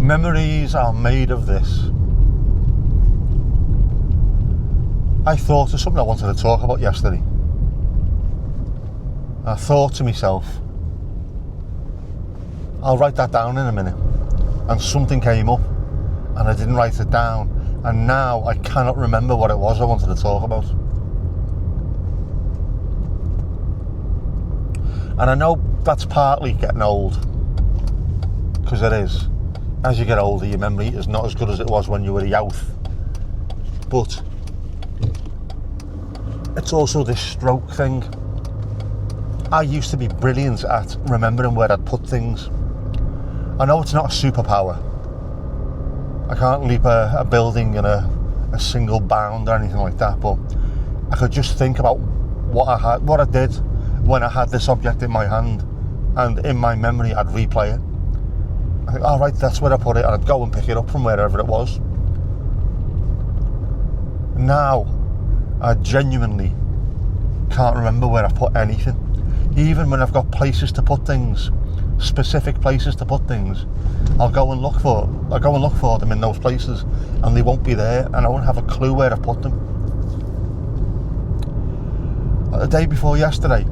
Memories are made of this. I thought of something I wanted to talk about yesterday. I thought to myself, I'll write that down in a minute. And something came up and I didn't write it down. And now I cannot remember what it was I wanted to talk about. And I know that's partly getting old, because it is. As you get older, your memory is not as good as it was when you were a youth. But it's also this stroke thing. I used to be brilliant at remembering where I'd put things. I know it's not a superpower. I can't leap a building in a single bound or anything like that, but I could just think about what I did when I had this object in my hand, and in my memory I'd replay it. I think, all right, that's where I put it, and I'd go and pick it up from wherever it was. Now, I genuinely can't remember where I've put anything. Even when I've got places to put things, specific places to put things, I'll go and look for them in those places, and they won't be there, and I won't have a clue where I've put them. The day before yesterday,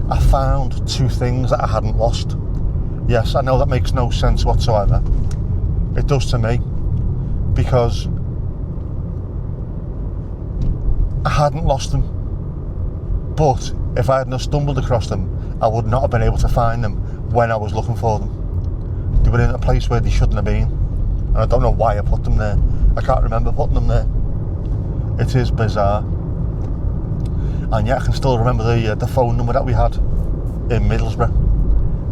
I found 2 things that I hadn't lost. Yes, I know that makes no sense whatsoever. It does to me, because I hadn't lost them. But if I hadn't stumbled across them, I would not have been able to find them when I was looking for them. They were in a place where they shouldn't have been, and I don't know why I put them there. I can't remember putting them there. It is bizarre. And yet I can still remember the phone number that we had in Middlesbrough,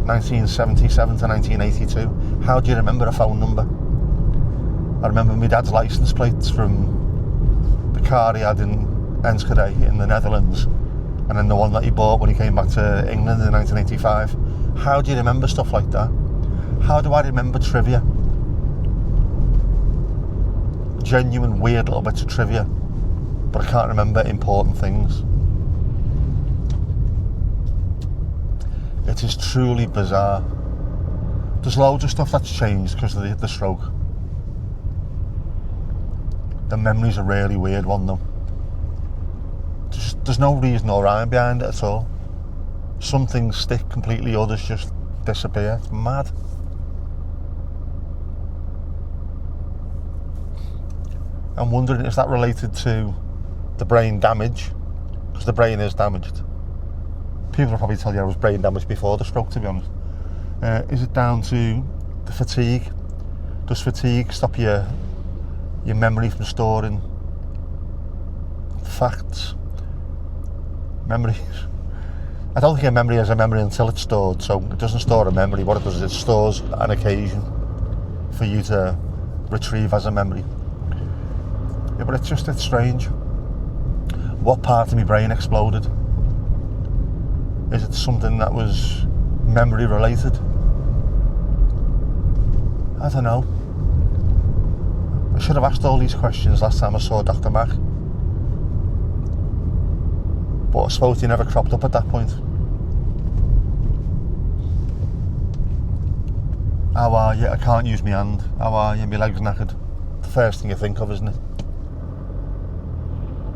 1977 to 1982. How do you remember a phone number? I remember my dad's licence plates from the car he had in Enschede in the Netherlands, and then the one that he bought when he came back to England in 1985. How do you remember stuff like that? How do I remember trivia? Genuine weird little bits of trivia, but I can't remember important things. It is truly bizarre. There's loads of stuff that's changed because of the stroke. The memory's a really weird one though. There's no reason or rhyme behind it at all. Some things stick completely, others just disappear. It's mad. I'm wondering, is that related to the brain damage? Because the brain is damaged. People will probably tell you I was brain damaged before the stroke, to be honest. Is it down to the fatigue? Does fatigue stop your memory from storing facts? Memories? I don't think a memory is a memory until it's stored, so it doesn't store a memory. What it does is it stores an occasion for you to retrieve as a memory. Yeah, but it's strange. What part of my brain exploded? Is it something that was memory related? I don't know. I should have asked all these questions last time I saw Dr. Mac. But I suppose he never cropped up at that point. How are you? I can't use my hand. How are you? My leg's knackered. The first thing you think of, isn't it?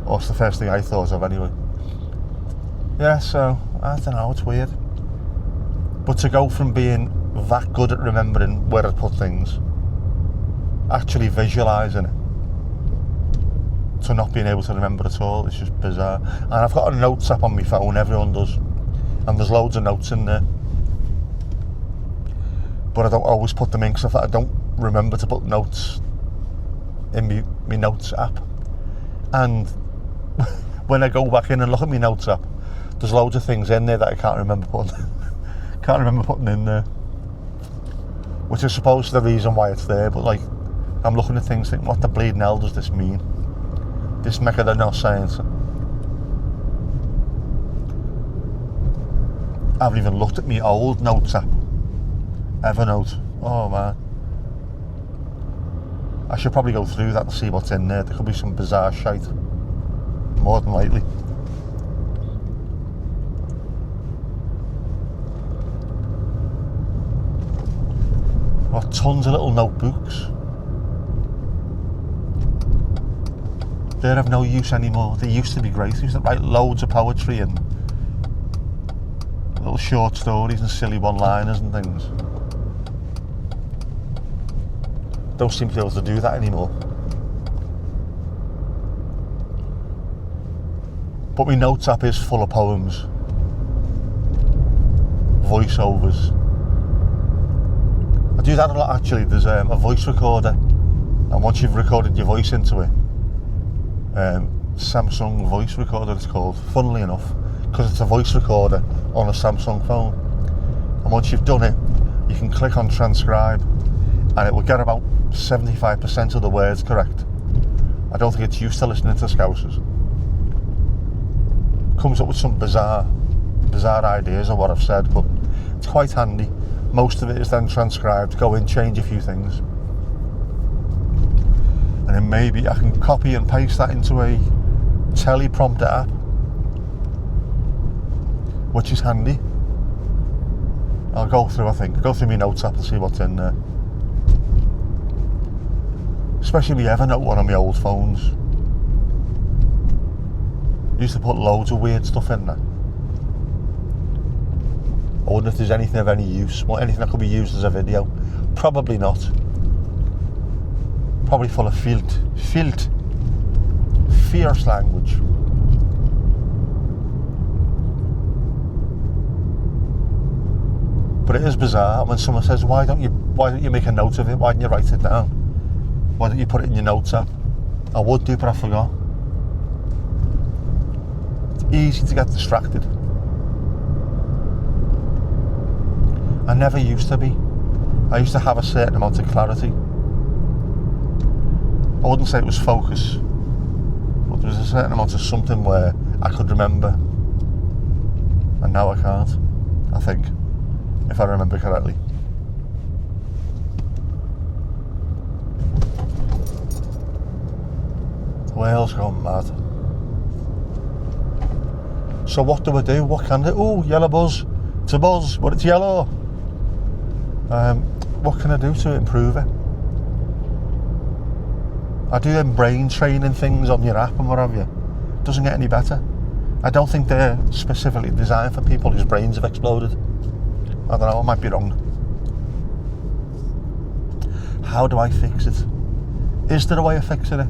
Or it's the first thing I thought of anyway. Yeah, so, I don't know, it's weird. But to go from being that good at remembering where I put things, actually visualising it, to not being able to remember at all, it's just bizarre. And I've got a notes app on my phone, everyone does, and there's loads of notes in there. But I don't always put them in, because I don't remember to put notes in my notes app. And when I go back in and look at my notes app, there's loads of things in there that I can't remember putting in there, which I suppose is the reason why it's there. But like, I'm looking at things thinking, what the bleeding hell does this mean? This mecca of no science. I haven't even looked at my old notes app, Evernote. Oh man, I should probably go through that and see what's in there. There could be some bizarre shite, more than likely. Got tons of little notebooks. They have no use anymore. They used to be great. I used to write loads of poetry and little short stories and silly one-liners and things. Don't seem to be able to do that anymore. But my notes app is full of poems, voiceovers. I do that a lot actually. There's a voice recorder, and once you've recorded your voice into it, Samsung voice recorder it's called, funnily enough, because it's a voice recorder on a Samsung phone. And once you've done it, you can click on transcribe and it will get about 75% of the words correct. I don't think it's used to listening to Scousers. Comes up with some bizarre ideas of what I've said, but it's quite handy. Most of it is then transcribed, go in, change a few things, and then maybe I can copy and paste that into a teleprompter app, which is handy. I'll go through my notes app and see what's in there. Especially my Evernote one on my old phones. I used to put loads of weird stuff in there. I wonder if there's anything of any use, or anything that could be used as a video. Probably not. Probably full of fierce language. But it is bizarre when someone says, why don't you make a note of it? Why don't you write it down? Why don't you put it in your notes app? I would do, but I forgot. It's easy to get distracted. I never used to be. I used to have a certain amount of clarity. I wouldn't say it was focus, but there was a certain amount of something where I could remember, and now I can't, I think, if I remember correctly. The whale's gone mad. So what do I do? What can I do? Oh, yellow buzz. It's a buzz, but it's yellow. What can I do to improve it? I do them brain training things on your app and what have you. It doesn't get any better. I don't think they're specifically designed for people whose brains have exploded. I don't know, I might be wrong. How do I fix it? Is there a way of fixing it?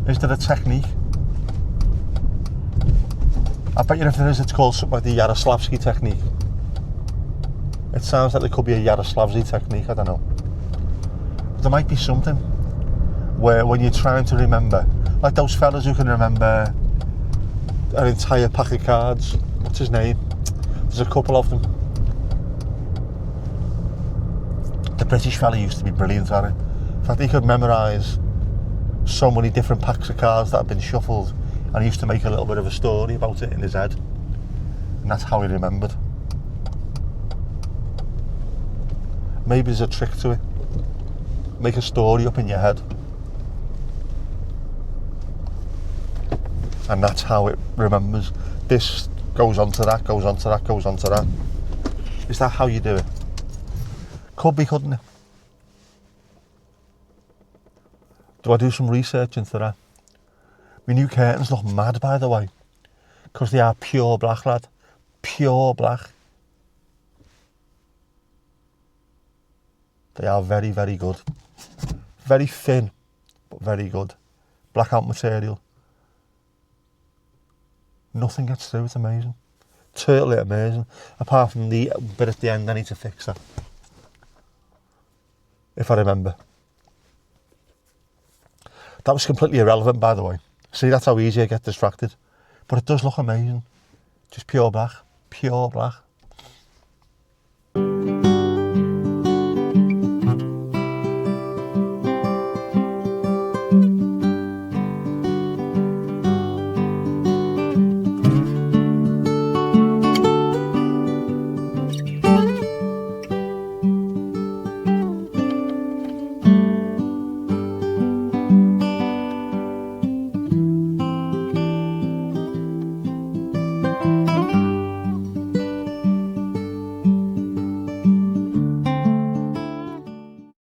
Is there a technique? I bet you if there is, it's called something like the Yaroslavsky technique. It sounds like there could be a Yaroslavsky technique, I don't know. But there might be something where when you're trying to remember, like those fellas who can remember an entire pack of cards, what's his name? There's a couple of them. The British fella used to be brilliant at it. In fact, he could memorise so many different packs of cards that had been shuffled, and he used to make a little bit of a story about it in his head, and that's how he remembered. Maybe there's a trick to it. Make a story up in your head, and that's how it remembers. This goes on to that, goes on to that, goes on to that. Is that how you do it? Could be, couldn't it? Do I do some research into that? My new curtains look mad, by the way, because they are pure black, lad. Pure black. They are very, very good. Very thin, but very good. Blackout material. Nothing gets through, it's amazing. Totally amazing. Apart from the bit at the end, I need to fix that. If I remember. That was completely irrelevant, by the way. See, that's how easy I get distracted. But it does look amazing. Just pure black. Pure black.